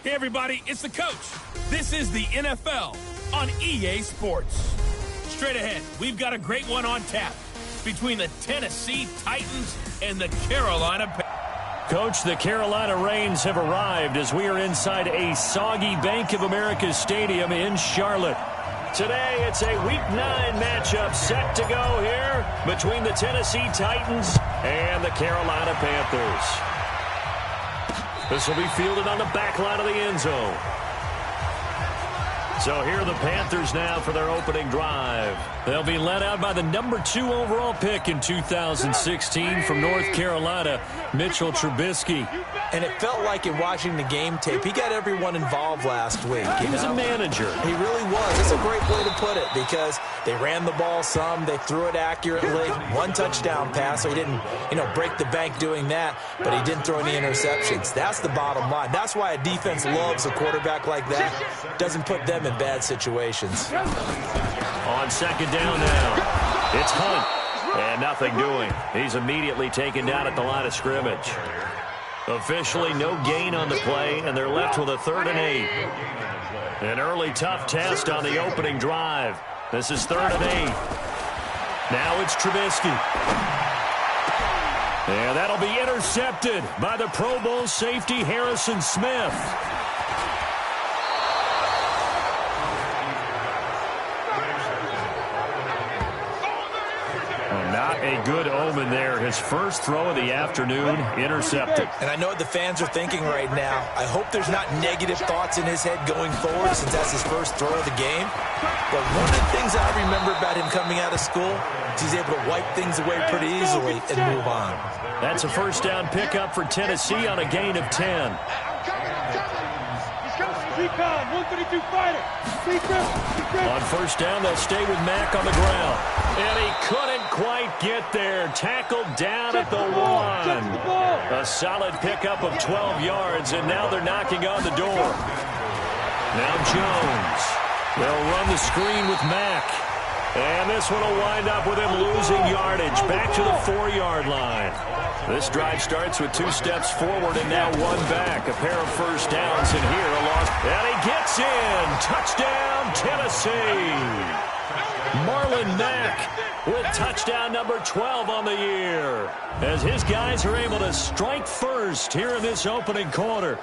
Hey, everybody, it's the coach. This is the NFL on EA Sports. Straight ahead, we've got a great one on tap between the Tennessee Titans and the Carolina Panthers. Coach, the Carolina Rains have arrived as we are inside a soggy Bank of America Stadium in Charlotte. Today, it's a Week 9 matchup set to go here between the Tennessee Titans and the Carolina Panthers. This will be fielded on the back line of the end zone. So here are the Panthers now for their opening drive. They'll be led out by the number 2 overall pick in 2016 from North Carolina, Mitchell Trubisky. And it felt like in watching the game tape, he got everyone involved last week. He was a manager. He really was. It's a great way to put it because they ran the ball some, they threw it accurately. 1 touchdown pass, so he didn't, break the bank doing that, but he didn't throw any interceptions. That's the bottom line. That's why a defense loves a quarterback like that. Doesn't put them in bad situations. On second down now, it's Hunt, and nothing doing. He's immediately taken down at the line of scrimmage. Officially no gain on the play, and they're left with a 3rd and 8. An early tough test on the opening drive. This is 3rd and 8. Now it's Trubisky. And that'll be intercepted by the Pro Bowl safety Harrison Smith. Not a good omen there. His first throw of the afternoon, intercepted. And I know what the fans are thinking right now. I hope there's not negative thoughts in his head going forward since that's his first throw of the game. But one of the things I remember about him coming out of school is he's able to wipe things away pretty easily and move on. That's a first down pickup for Tennessee on a gain of 10. On first down, they'll stay with Mack on the ground. And he couldn't quite get there. Tackled down at the 1. A solid pickup of 12 yards, and now they're knocking on the door. Now Jones. They'll run the screen with Mack. And this one will wind up with him losing yardage back to the 4-yard line. This drive starts with 2 steps forward and now 1 back. A pair of first downs in here. A loss. And he gets in. Touchdown, Tennessee. Marlon Mack with touchdown number 12 on the year. As his guys are able to strike first here in this opening quarter.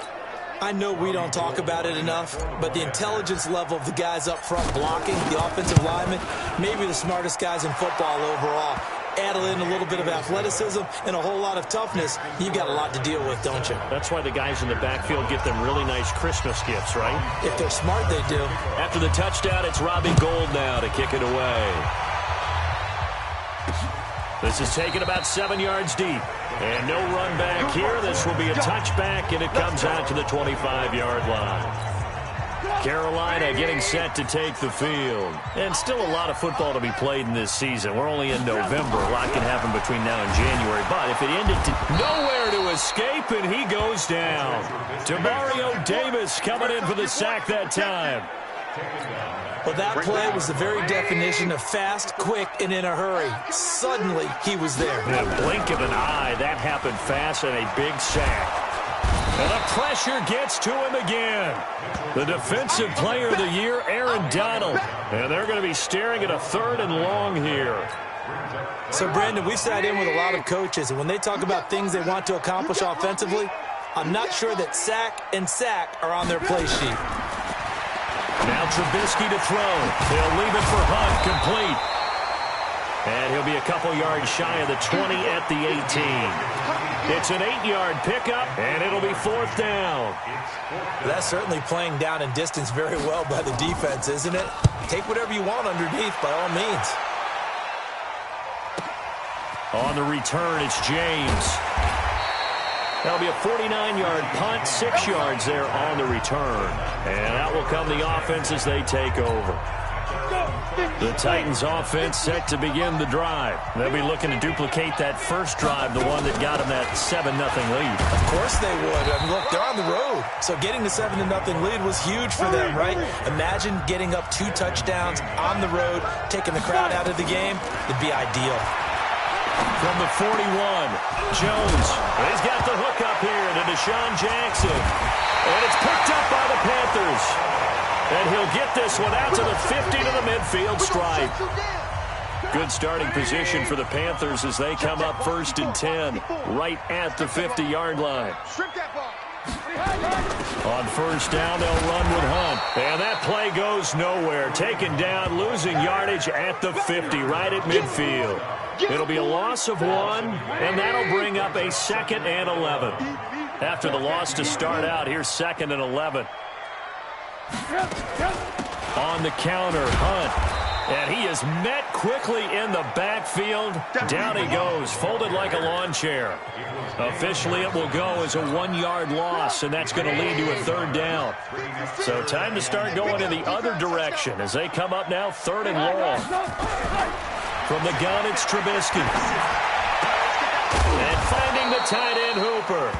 I know we don't talk about it enough, but the intelligence level of the guys up front blocking, the offensive linemen, maybe the smartest guys in football overall. Add in a little bit of athleticism and a whole lot of toughness, you've got a lot to deal with, don't you? That's why the guys in the backfield get them really nice Christmas gifts, right? If they're smart, they do. After the touchdown, it's Robbie Gould now to kick it away. This is taken about 7 yards deep. And no run back here. This will be a touchback, and it comes out to the 25-yard line. Carolina getting set to take the field. And still a lot of football to be played in this season. We're only in November. A lot can happen between now and January. But if it ended to nowhere to escape, and he goes down. Demario Davis coming in for the sack that time. Well, that play was the very definition of fast, quick, and in a hurry. Suddenly, he was there. In a blink of an eye, that happened fast and a big sack. And the pressure gets to him again. The defensive player of the year, Aaron Donald. And they're going to be staring at a 3rd and long here. So, Brandon, we've sat in with a lot of coaches, and when they talk about things they want to accomplish offensively, I'm not sure that sack and sack are on their play sheet. Now Trubisky to throw. They'll leave it for Hunt, complete. And he'll be a couple yards shy of the 20 at the 18. It's an 8-yard pickup, and it'll be 4th down. That's certainly playing down in distance very well by the defense, isn't it? Take whatever you want underneath, by all means. On the return, it's James. That'll be a 49-yard punt, 6 yards there on the return. And out will come the offense as they take over. The Titans offense set to begin the drive. They'll be looking to duplicate that first drive, the one that got them that 7-0 lead. Of course they would. I mean, look, they're on the road. So getting the 7-0 lead was huge for them, right? Imagine getting up 2 touchdowns on the road, taking the crowd out of the game. It'd be ideal. From the 41, Jones. He's got the hook up here to Deshaun Jackson. And it's picked up by the Panthers. And he'll get this one out to the 50 to the midfield stripe. Good starting position for the Panthers as they come up 1st and 10, right at the 50-yard line. On 1st down, they'll run with Hunt. And that play goes nowhere. Taken down, losing yardage at the 50, right at midfield. It'll be a loss of 1, and that'll bring up a 2nd and 11. After the loss to start out, here's 2nd and 11. On the counter, Hunt. And he is met quickly in the backfield. Down he goes, folded like a lawn chair. Officially, it will go as a 1-yard loss, and that's going to lead to a 3rd down. So time to start going in the other direction as they come up now 3rd and long. From the gun, it's Trubisky. And finding the tight end, Hooper.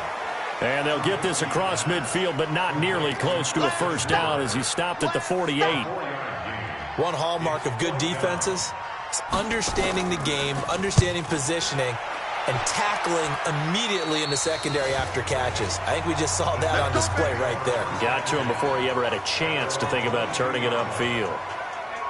And they'll get this across midfield, but not nearly close to a 1st down as he stopped at the 48. One hallmark of good defenses is understanding the game, understanding positioning, and tackling immediately in the secondary after catches. I think we just saw that on display right there. Got to him before he ever had a chance to think about turning it upfield.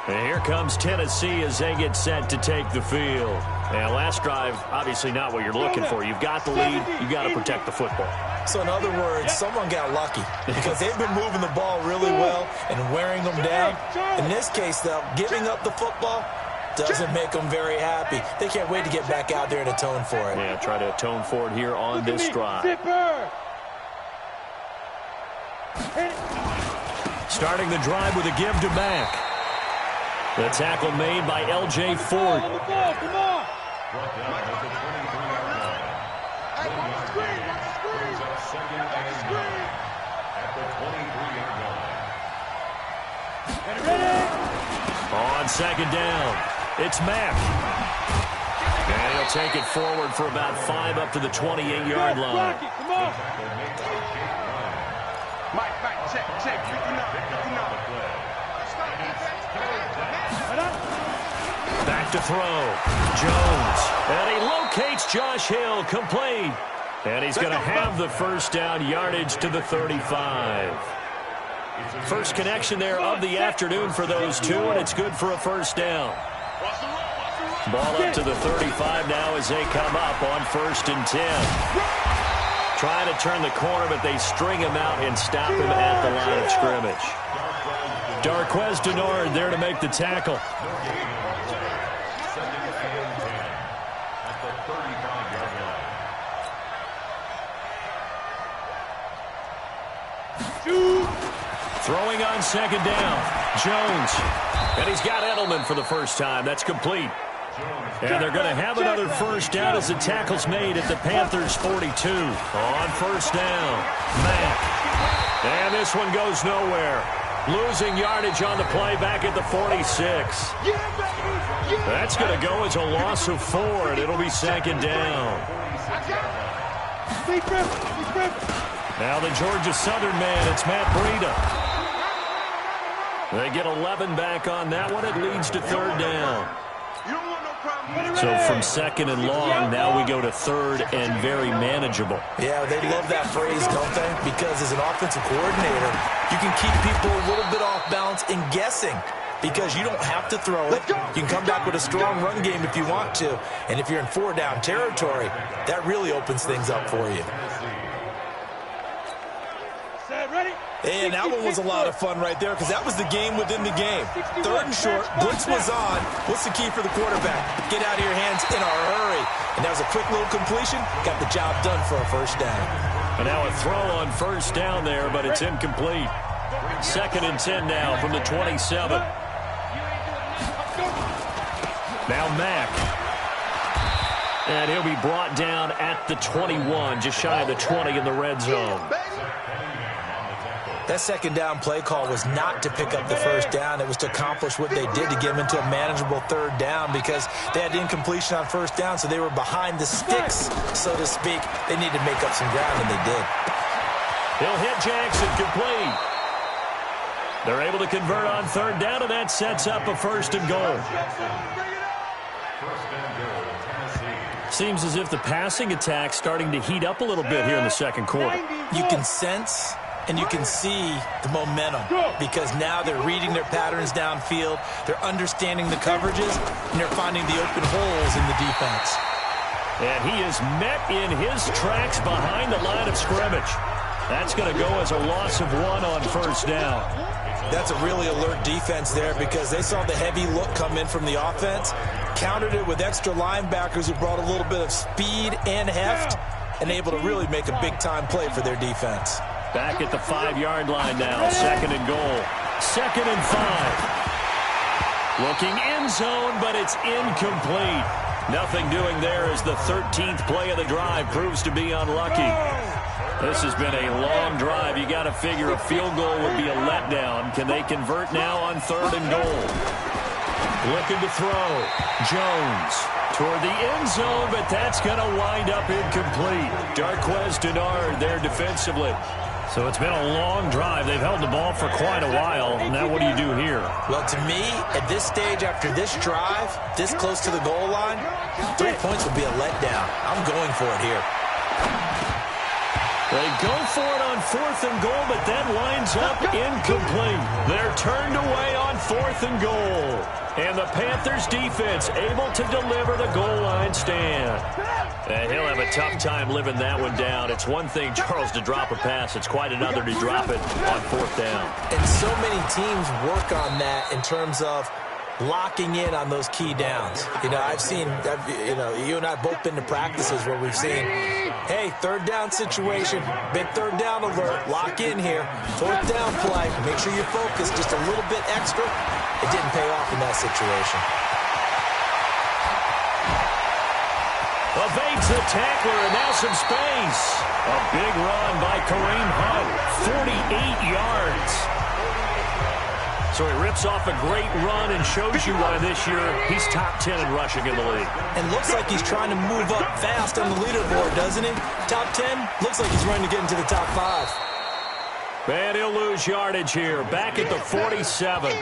And here comes Tennessee as they get set to take the field. And last drive, obviously not what you're looking for. You've got the lead. You've got to protect the football. So in other words, someone got lucky because they've been moving the ball really well and wearing them down. In this case, though, giving up the football doesn't make them very happy. They can't wait to get back out there and atone for it. Yeah, try to atone for it here on this drive. Starting the drive with a give to Mack. The tackle made by L.J. Ford. On 2nd down, it's Mack. And he'll take it forward for about 5 up to the 28-yard line. Back to throw. Jones. And he locates Josh Hill, complete. And he's going to have the 1st down, yardage to the 35. First connection there of the afternoon for those two, and it's good for a 1st down. Ball up to the 35 now as they come up on 1st and 10. Trying to turn the corner, but they string him out and stop him at the line of scrimmage. Darquez Denard there to make the tackle. Throwing on 2nd down, Jones. And he's got Edelman for the first time. That's complete. And they're going to have another 1st down as the tackle's made at the Panthers' 42. On 1st down, Mack. And this one goes nowhere. Losing yardage on the play back at the 46. That's going to go as a loss of 4, and it'll be 2nd down. Now the Georgia Southern man, it's Matt Breida. They get 11 back on that one. It leads to 3rd down. So from 2nd and long, now we go to 3rd and very manageable. Yeah, they love that phrase, don't they? Because as an offensive coordinator, you can keep people a little bit off balance and guessing because you don't have to throw it. You can come back with a strong run game if you want to. And if you're in 4-down territory, that really opens things up for you. And that one was a lot of fun right there because that was the game within the game. 3rd and short, blitz was on. What's the key for the quarterback? Get out of your hands in a hurry. And that was a quick little completion. Got the job done for a 1st down. And now a throw on 1st down there, but it's incomplete. 2nd and 10 now from the 27. Now Mack. And he'll be brought down at the 21, just shy of the 20 in the red zone. That 2nd down play call was not to pick up the 1st down. It was to accomplish what they did to get them into a manageable 3rd down because they had incompletion on 1st down, so they were behind the sticks, so to speak. They needed to make up some ground, and they did. He'll hit Jackson, complete. They're able to convert on 3rd down, and that sets up a 1st and goal. Seems as if the passing attack's starting to heat up a little bit here in the 2nd quarter. You can sense and you can see the momentum because now they're reading their patterns downfield, they're understanding the coverages, and they're finding the open holes in the defense. And he is met in his tracks behind the line of scrimmage. That's going to go as a loss of 1 on first down. That's a really alert defense there because they saw the heavy look come in from the offense, countered it with extra linebackers who brought a little bit of speed and heft, and able to really make a big-time play for their defense. Back at the 5-yard line now, 2nd and goal. 2nd and 5. Looking end zone, but it's incomplete. Nothing doing there as the 13th play of the drive proves to be unlucky. This has been a long drive. You got to figure a field goal would be a letdown. Can they convert now on 3rd and goal? Looking to throw. Jones toward the end zone, but that's going to wind up incomplete. Darquez Denard there defensively. So it's been a long drive. They've held the ball for quite a while. Now what do you do here? Well, to me, at this stage, after this drive, this close to the goal line, 3 points would be a letdown. I'm going for it here. They go for it on 4th and goal, but that winds up incomplete. They're turned away on 4th and goal. And the Panthers defense able to deliver the goal line stand. And he'll have a tough time living that one down. It's one thing, Charles, to drop a pass. It's quite another to drop it on 4th down. And so many teams work on that in terms of locking in on those key downs. I've seen, you and I have both been to practices where we've seen, hey, 3rd down situation, big 3rd down alert, lock in here, 4th down play, make sure you focus just a little bit extra. It didn't pay off in that situation. Evades the tackler, and now some space. A big run by Kareem Hunt, 48 yards. So he rips off a great run and shows you why this year he's top 10 in rushing in the league. And looks like he's trying to move up fast on the leaderboard, doesn't he? Top 10, looks like he's running to get into the top 5. And he'll lose yardage here, back at the 47.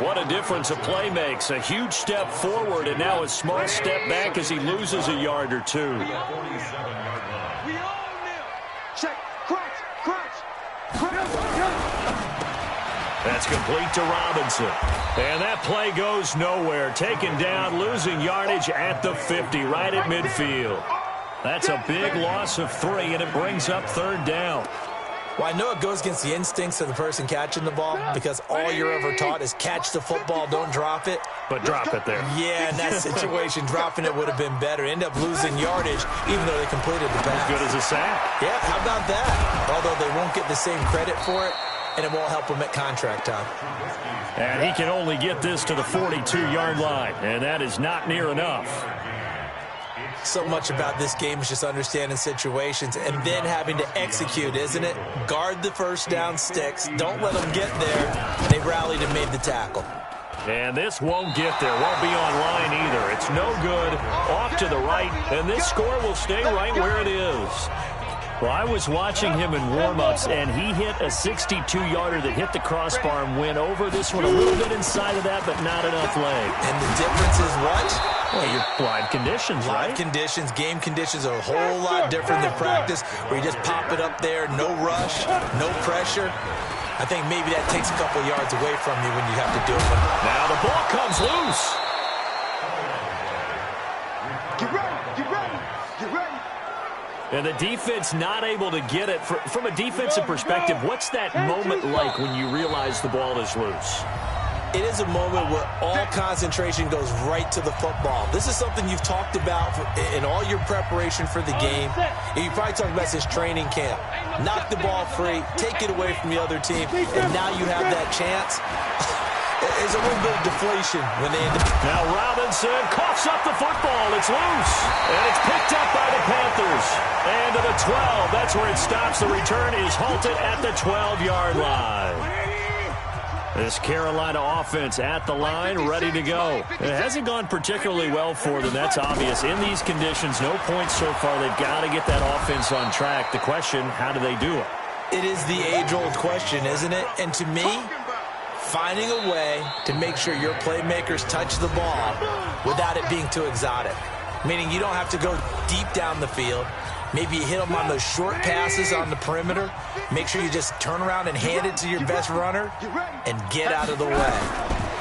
What a difference a play makes. A huge step forward and now a small step back as he loses a yard or two. That's complete to Robinson. And that play goes nowhere. Taken down, losing yardage at the 50, right at midfield. That's a big loss of 3, and it brings up 3rd down. Well, I know it goes against the instincts of the person catching the ball because all you're ever taught is catch the football, don't drop it. But drop it there. Yeah, in that situation, dropping it would have been better. End up losing yardage even though they completed the pass. As good as a sack. Yeah, how about that? Although they won't get the same credit for it, and it won't help him at contract time. And he can only get this to the 42-yard line, and that is not near enough. So much about this game is just understanding situations and then having to execute, isn't it? Guard the first down sticks. Don't let them get there. They rallied and made the tackle. And this won't get there. Won't be on line either. It's no good. Off to the right. And this score will stay right where it is. Well, I was watching him in warm-ups, and he hit a 62-yarder that hit the crossbar and went over. This one a little bit inside of that, but not enough leg. And the difference is what? Well, your live conditions, right? Live conditions, game conditions are a whole lot different than practice, where you just pop it up there, no rush, no pressure. I think maybe that takes a couple yards away from you when you have to do it. Now the ball comes loose. Get ready, get ready, get ready. And the defense not able to get it. From a defensive perspective, what's that moment like when you realize the ball is loose? It is a moment where all concentration goes right to the football. This is something you've talked about in all your preparation for the game. And you probably talked about this training camp. Knock the ball free, take it away from the other team, and now you have that chance. There's a little bit of deflation when they end up. Now Robinson coughs up the football. It's loose. And it's picked up by the Panthers. And to the 12. That's where it stops. The return is halted at the 12-yard line. This Carolina offense at the line, ready to go. It hasn't gone particularly well for them. That's obvious. In these conditions, no points so far. They've got to get that offense on track. The question, how do they do it? It is the age-old question, isn't it? And to me, finding a way to make sure your playmakers touch the ball without it being too exotic. Meaning you don't have to go deep down the field. Maybe you hit them on those short passes on the perimeter. Make sure you just turn around and hand it to your best runner and get out of the way.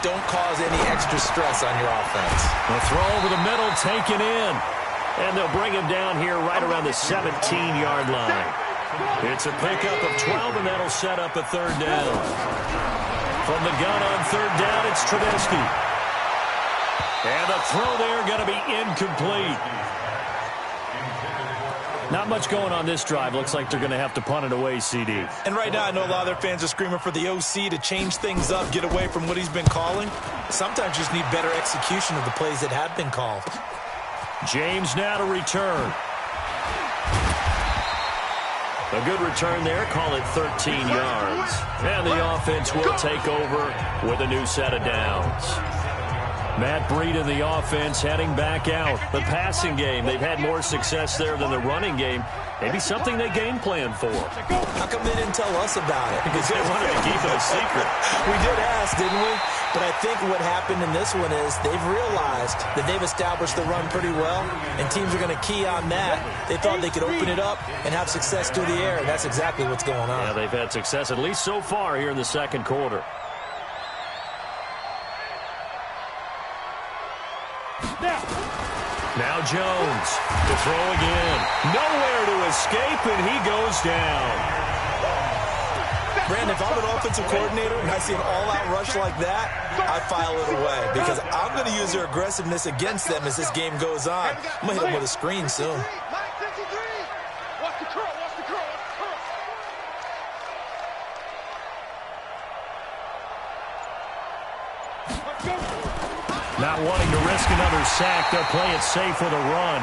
Don't cause any extra stress on your offense. The throw over the middle, taken in. And they'll bring him down here right around the 17-yard line. It's a pickup of 12, and that'll set up a third down. From the gun on third down, it's Trubisky. And the throw there going to be incomplete. Not much going on this drive. Looks like they're going to have to punt it away, CD. And right now, I know a lot of their fans are screaming for the OC to change things up, get away from what he's been calling. Sometimes you just need better execution of the plays that have been called. James now to return. A good return there. Call it 13 yards. And the offense will take over with a new set of downs. Matt Breed in the offense heading back out. The passing game, they've had more success there than the running game. Maybe something they game plan for. How come they didn't tell us about it? Because they wanted to keep it a secret. We did ask, didn't we? But I think what happened in this one is they've realized that they've established the run pretty well, and teams are going to key on that. They thought they could open it up and have success through the air, and that's exactly what's going on. Yeah, they've had success at least so far here in the second quarter. Now Jones to throw again. Nowhere to escape, and he goes down. Brandon, if I'm an offensive coordinator and I see an all-out rush like that, I file it away because I'm going to use their aggressiveness against them as this game goes on. I'm going to hit them with a screen soon. Not wanting to risk another sack, they'll play it safe with a run.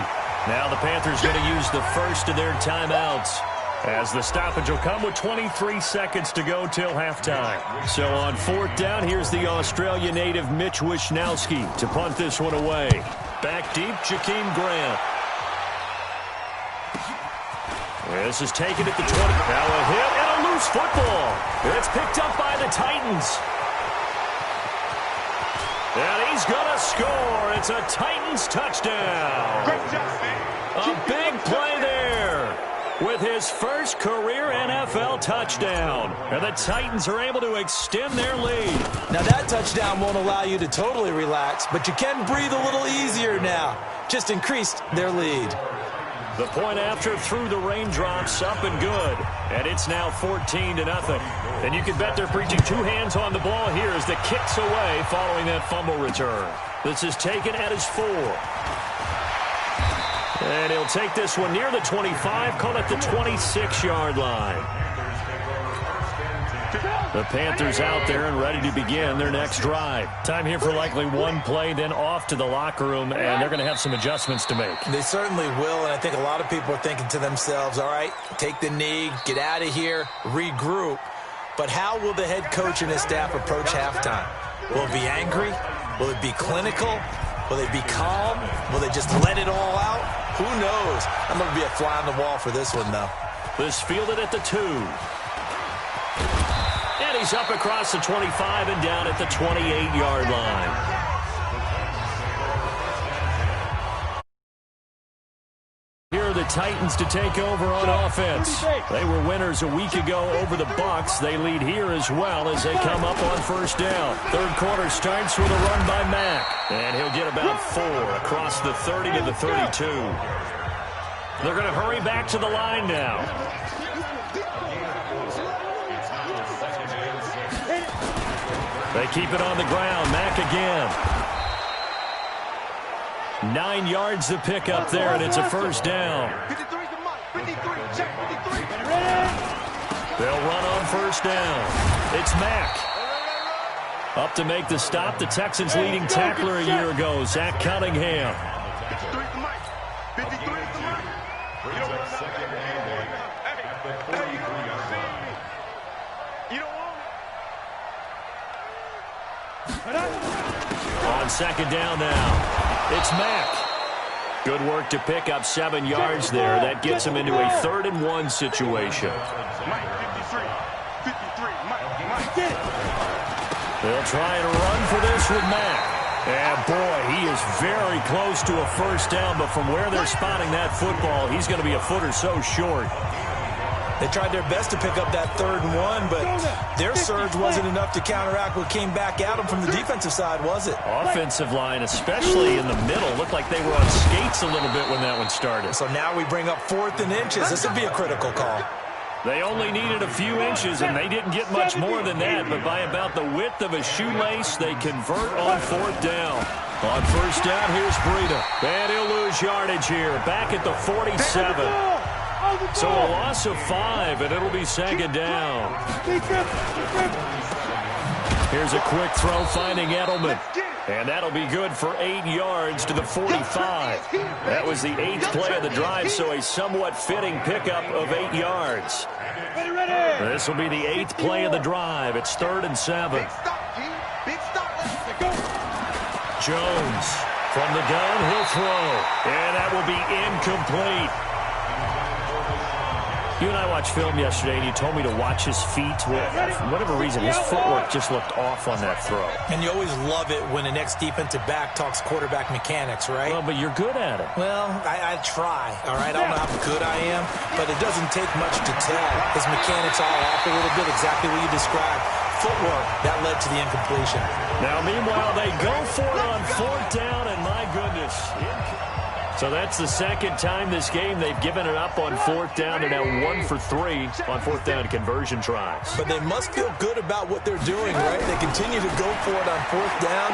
Now the Panthers going to use the first of their timeouts, as the stoppage will come with 23 seconds to go till halftime. So on fourth down, here's the Australia native Mitch Wishnowsky to punt this one away. Back deep, Jakeem Grant. This is taken at the 20. Now a hit and a loose football. It's picked up by the Titans. And he's going to score. It's a Titans touchdown. Great job, man. A big play there with his first career NFL touchdown. And the Titans are able to extend their lead. Now that touchdown won't allow you to totally relax, but you can breathe a little easier now. Just increased their lead. The point after through the raindrops, up and good. And it's now 14-0. And you can bet they're preaching two hands on the ball here as the kick's away following that fumble return. This is taken at his 4. And he'll take this one near the 25, call it the 26-yard line. The Panthers out there and ready to begin their next drive. Time here for likely one play, then off to the locker room, and they're going to have some adjustments to make. They certainly will, and I think a lot of people are thinking to themselves, all right, take the knee, get out of here, regroup. But how will the head coach and his staff approach halftime? Will it be angry? Will it be clinical? Will they be calm? Will they just let it all out? Who knows? I'm going to be a fly on the wall for this one, though. This fielded at the 2. And he's up across the 25 and down at the 28-yard line. Here are the Titans to take over on offense. They were winners a week ago over the Bucs. They lead here as well as they come up on first down. Third quarter starts with a run by Mack. And he'll get about 4 across the 30 to the 32. They're going to hurry back to the line now. They keep it on the ground. Mack again. 9 yards to pick up there, and it's a first down. They'll run on first down. It's Mack. Up to make the stop, the Texans' leading tackler a year ago, Zach Cunningham. On second down now, it's Mack. Good work to pick up 7 yards there. That gets him into a 3rd and 1 situation. They'll try and run for this with Mack. And boy, he is very close to a first down, but from where they're spotting that football, he's going to be a foot or so short. They tried their best to pick up that 3rd and 1, but their surge wasn't enough to counteract what came back at them from the defensive side, was it? Offensive line, especially in the middle, looked like they were on skates a little bit when that one started. So now we bring up 4th and inches. This would be a critical call. They only needed a few inches, and they didn't get much more than that, but by about the width of a shoelace, they convert on 4th down. On 1st down, here's Breida. And he'll lose yardage here, back at the 47. So a loss of 5, and it'll be 2nd down. Here's a quick throw, finding Edelman. And that'll be good for 8 yards to the 45. That was the 8th play of the drive, so a somewhat fitting pickup of 8 yards. This will be the 8th play of the drive. It's 3rd and 7. Jones from the gun, he'll throw. And that will be incomplete. You and I watched film yesterday, and you told me to watch his feet. For whatever reason, his footwork just looked off on that throw. And you always love it when an ex-defensive back talks quarterback mechanics, right? Well, but you're good at it. Well, I try, all right? I don't know how good I am, but it doesn't take much to tell. His mechanics all off a little bit, exactly what you described. Footwork, that led to the incompletion. Now, meanwhile, they go for it on 4th down, and my goodness. So that's the 2nd time this game they've given it up on 4th down. They're now 1 for 3 on 4th down conversion tries. But they must feel good about what they're doing, right? They continue to go for it on 4th down.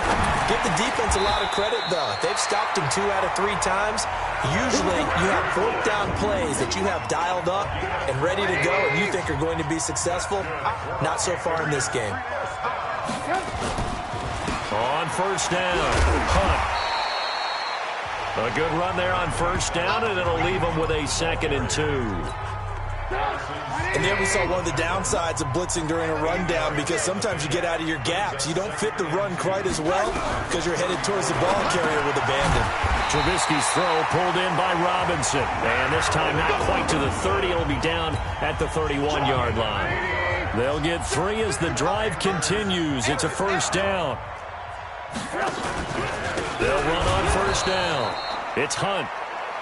Give the defense a lot of credit, though. They've stopped them 2 out of 3 times. Usually, you have 4th down plays that you have dialed up and ready to go and you think are going to be successful. Not so far in this game. On 1st down, Hunt. A good run there on 1st down, and it'll leave them with a 2nd and 2. And there we saw one of the downsides of blitzing during a rundown, because sometimes you get out of your gaps. You don't fit the run quite as well because you're headed towards the ball carrier with abandon. Trubisky's throw pulled in by Robinson. And this time not quite to the 30. It'll be down at the 31-yard line. They'll get 3 as the drive continues. It's a 1st down. They'll run on 1st down. It's Hunt.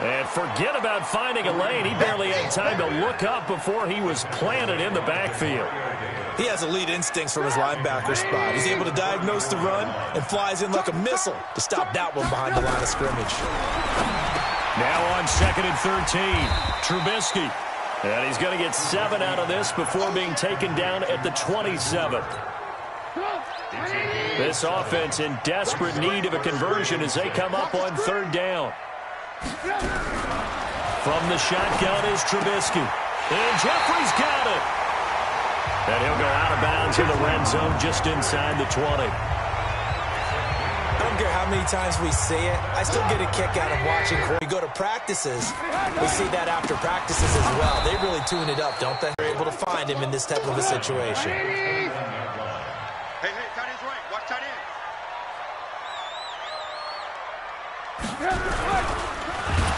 And forget about finding a lane. He barely had time to look up before he was planted in the backfield. He has elite instincts from his linebacker spot. He's able to diagnose the run and flies in like a missile to stop that one behind the line of scrimmage. Now on 2nd and 13, Trubisky. And he's going to get 7 out of this before being taken down at the 27. This offense in desperate need of a conversion as they come up on 3rd down. From the shotgun is Trubisky. And Jeffrey's got it. And he'll go out of bounds in the red zone just inside the 20. I don't care how many times we see it. I still get a kick out of watching. When we go to practices, we see that after practices as well. They really tune it up, don't they? They're able to find him in this type of a situation. Hey, tight end's right. Watch tight end.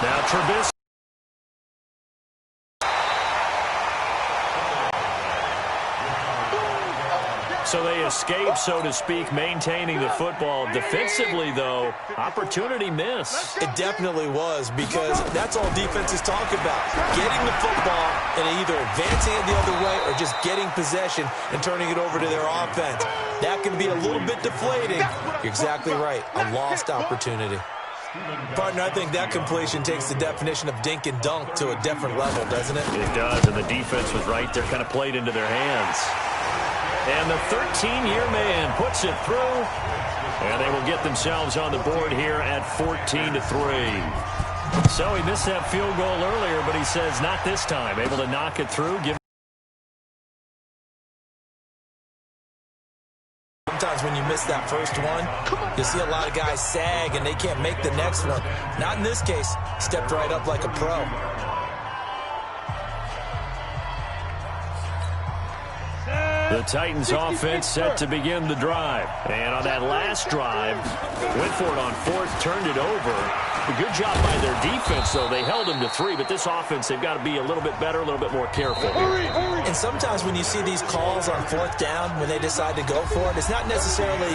Now Trubisky. So they escape, so to speak, maintaining the football. Defensively, though, opportunity miss. It definitely was, because that's all defenses talk about. Getting the football and either advancing it the other way or just getting possession and turning it over to their offense. That can be a little bit deflating. You're exactly right. A lost opportunity. Partner, I think that completion takes the definition of dink and dunk to a different level, doesn't it? It does, and the defense was right there, kind of played into their hands. And the 13-year man puts it through, and they will get themselves on the board here at 14-3. So he missed that field goal earlier, but he says not this time. Able to knock it through. Sometimes when you miss that first one, you'll see a lot of guys sag, and they can't make the next one. Not in this case. Stepped right up like a pro. The Titans offense set to begin the drive. And on that last drive, went for it on fourth, turned it over. A good job by their defense, though. They held them to 3, but this offense, they've got to be a little bit better, a little bit more careful. And sometimes when you see these calls on fourth down, when they decide to go for it, it's not necessarily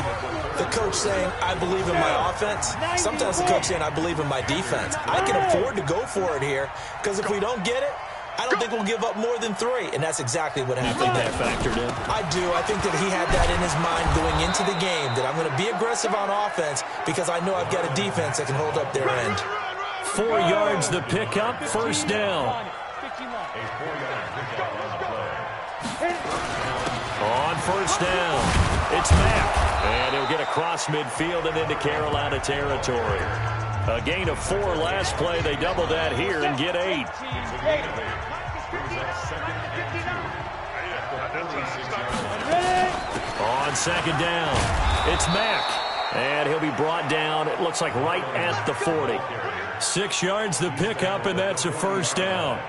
the coach saying, I believe in my offense. Sometimes the coach saying, I believe in my defense. I can afford to go for it here, because if we don't get it, I don't think we'll give up more than 3, and that's exactly what happened. You think that factored in? I do. I think that he had that in his mind going into the game, that I'm going to be aggressive on offense because I know I've got a defense that can hold up their end. 4 yards the pickup, first down. On first down, it's Mack, and he'll get across midfield and into Carolina territory. A gain of 4 last play. They double that here and get 8. On second down, it's Mack, and he'll be brought down, it looks like right at the 40. 6 yards the pickup, and that's a first down.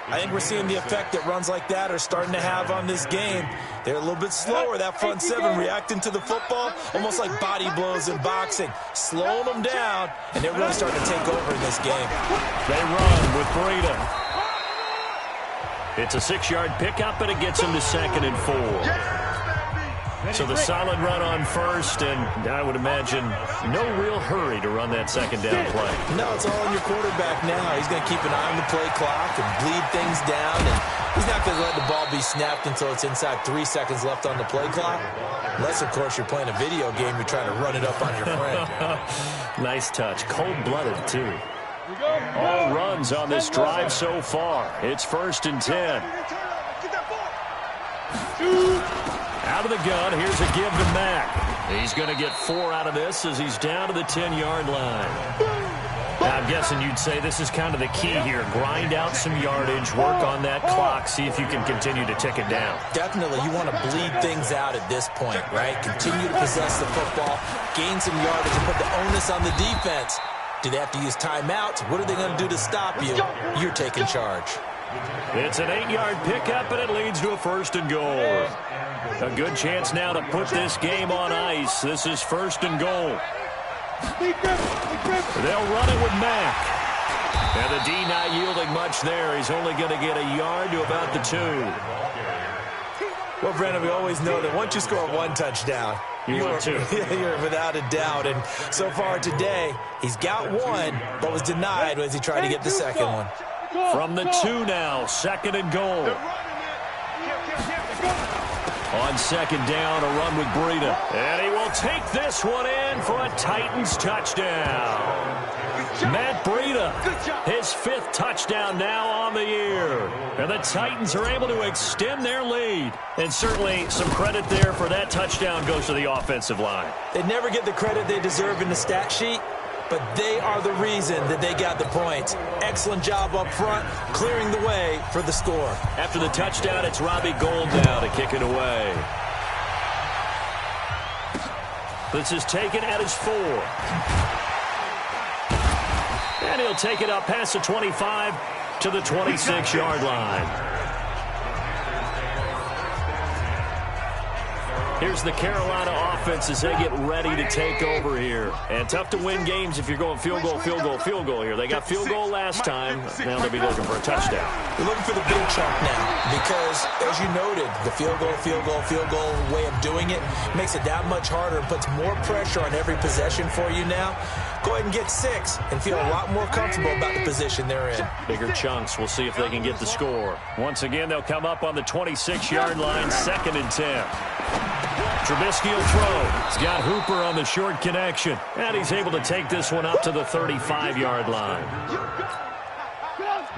I think we're seeing the effect that runs like that are starting to have on this game. They're a little bit slower, that front 7, reacting to the football, almost like body blows in boxing, slowing them down, and they're really starting to take over in this game. They run with Breida. It's a 6-yard pickup, and it gets them to 2nd and 4. So the solid run on first, and I would imagine no real hurry to run that second down play. No, it's all on your quarterback now. He's going to keep an eye on the play clock and bleed things down, and he's not going to let the ball be snapped until it's inside 3 seconds left on the play clock. Unless, of course, you're playing a video game, you're trying to run it up on your friend. Nice touch. Cold-blooded, too. All runs on this drive so far. It's 1st and 10. Out of the gun, here's a give to Mack. He's going to get 4 out of this as he's down to the 10-yard line. Now, I'm guessing you'd say this is kind of the key here. Grind out some yardage, work on that clock, see if you can continue to tick it down. Definitely. You want to bleed things out at this point, right? Continue to possess the football, gain some yardage, and put the onus on the defense. Do they have to use timeouts? What are they going to do to stop you? You're taking charge. It's an 8-yard pickup, and it leads to a 1st and goal. A good chance now to put this game on ice. This is 1st and goal. They'll run it with Mack. And the D not yielding much there. He's only going to get a yard to about the 2. Well, Brandon, we always know that once you score 1 touchdown, you're without a doubt. And so far today, he's got 1, but was denied as he tried to get the second one. From the 2 now, 2nd and goal. On second down, a run with Breida. And he will take this one in for a Titans touchdown. Matt Breida, his 5th touchdown now on the year. And the Titans are able to extend their lead. And certainly some credit there for that touchdown goes to the offensive line. They never get the credit they deserve in the stat sheet, but they are the reason that they got the points. Excellent job up front, clearing the way for the score. After the touchdown, it's Robbie Gould now to kick it away. This is taken at his 4. And he'll take it up past the 25 to the 26-yard line. Here's the Carolina offense as they get ready to take over here. And tough to win games if you're going field goal, field goal, field goal here. They got field goal last time. Now they'll be looking for a touchdown. They're looking for the big chunk now because, as you noted, the field goal way of doing it makes it that much harder and puts more pressure on every possession for you now. Go ahead and get 6 and feel a lot more comfortable about the position they're in. Bigger chunks. We'll see if they can get the score. Once again, they'll come up on the 26-yard line, 2nd and 10. Trubisky will throw. He's got Hooper on the short connection. And he's able to take this one up to the 35-yard line.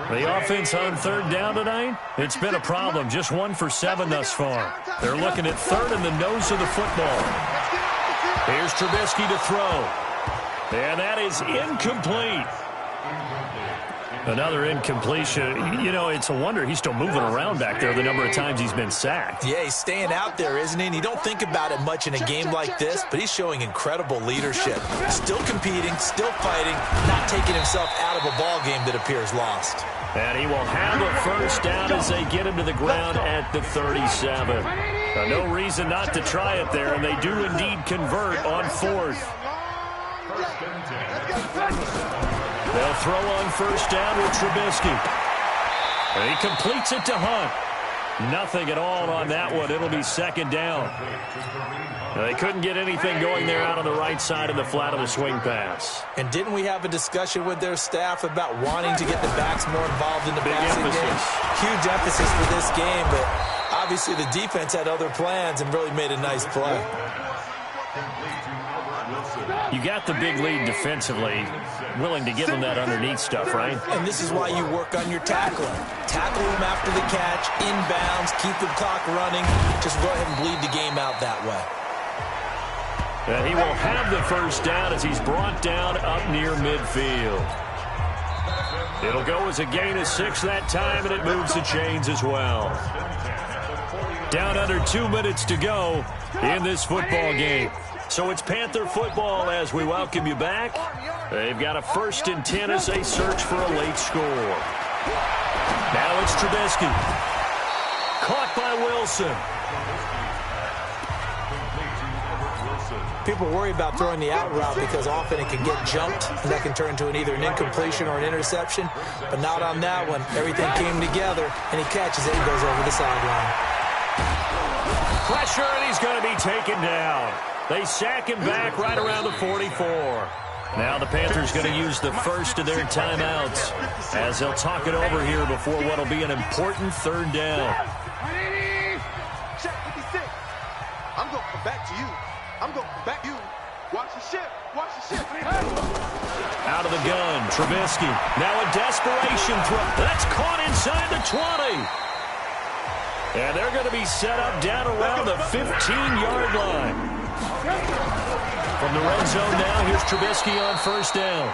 The offense on 3rd down tonight, it's been a problem. Just 1 for 7 thus far. They're looking at 3rd in the nose of the football. Here's Trubisky to throw. And that is incomplete. Another incompletion. You know, it's a wonder he's still moving around back there the number of times he's been sacked. Yeah, he's staying out there, isn't he? And you don't think about it much in a game like this, but he's showing incredible leadership. Still competing, still fighting, not taking himself out of a ball game that appears lost. And he will have a first down as they get him to the ground at the 37. No reason not to try it there, and they do indeed convert on fourth. They'll throw on first down with Trubisky. And he completes it to Hunt. Nothing at all on that one. It'll be second down. They couldn't get anything going there out on the right side of the flat of the swing pass. And didn't we have a discussion with their staff about wanting to get the backs more involved in the passing game? Huge emphasis for this game, but obviously the defense had other plans and really made a nice play. You got the big lead defensively, willing to give them that underneath stuff, right? And this is why you work on your tackling. Tackle them after the catch, inbounds, keep the clock running. Just go ahead and bleed the game out that way. And he will have the first down as he's brought down up near midfield. It'll go as a gain of 6 that time, and it moves the chains as well. Down under 2 minutes to go in this football game. So it's Panther football as we welcome you back. They've got a 1st and 10 as they search for a late score. Now it's Trubisky. Caught by Wilson. People worry about throwing the out route because often it can get jumped, and that can turn into either an incompletion or an interception. But not on that one. Everything came together, and he catches it and goes over the sideline. Pressure, and he's going to be taken down. They sack him back right around the 44. Now the Panthers going to use the first of their timeouts as they'll talk it over here before what will be an important 3rd down. Check 56. I'm going to come back to you. I'm going to come back to you. Watch the ship. Watch the ship. Out of the gun, Trubisky. Now a desperation throw. That's caught inside the 20. And they're going to be set up down around the 15-yard line. From the red zone now, here's Trubisky on first down.